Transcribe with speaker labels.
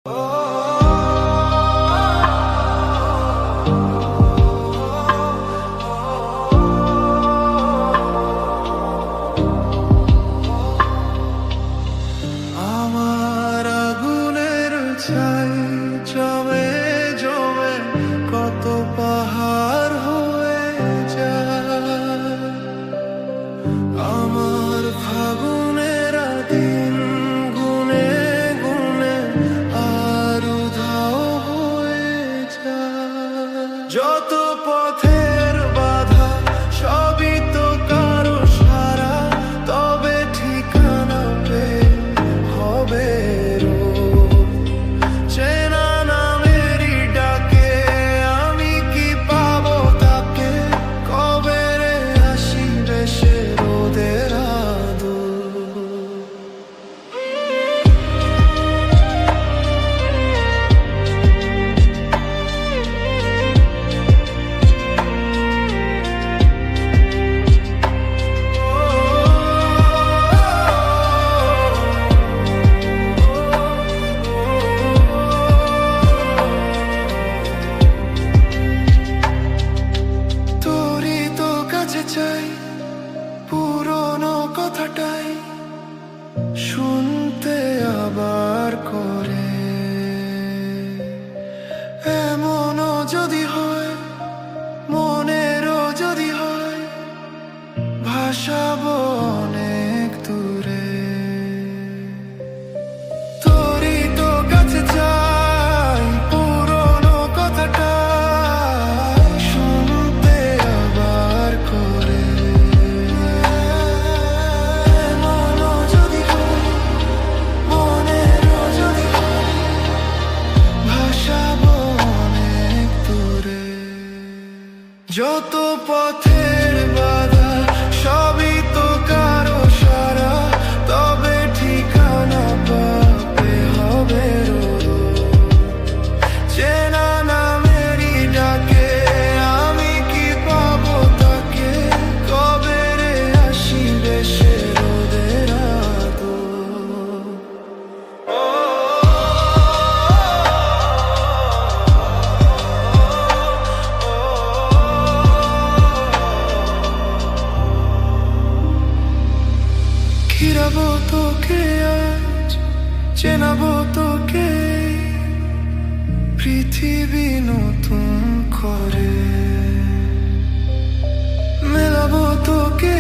Speaker 1: আমার আগুনের ছাই জমে জমে কত পাহাড় হয়ে যায়। আমার ফাগুনের দিন গুনে গুনে আর উধাও হয়ে যায়। যত পথের বাধা সবই তো কারো সারা, তবে ঠিকানা পেয়ে হবে চেনা নামেরই ডাকে। আমি কি পাবো তাকে, কবে রে আসিবে সে রোদের আদর। তোরই তো কাছে চাই পুরনো কথাটাই শুনতে আবার করে। এমনও যদি হয়, মনেরও যদি হয়, ভাসাবো অনেক দূরে। তোরই তো কাছে চাই পুরনো কথাটাই শুনতে আবার করে। এমনও যদি হয়, মনেরও যদি হয়, ভাসাবো অনেক দূরে। যত পথের বাধা সবই তো কারো সারা, তবে ঠিকানা পাবে হবে চেনা নামেরই ডাকে। আমি কি পাবো তাকে, কবে রে আসিবে সে রোদের আদর। ফিরাবো তোকে আজ, চেনাবো তোকে পৃথিবী নতুন করে। মেলাবো তোকে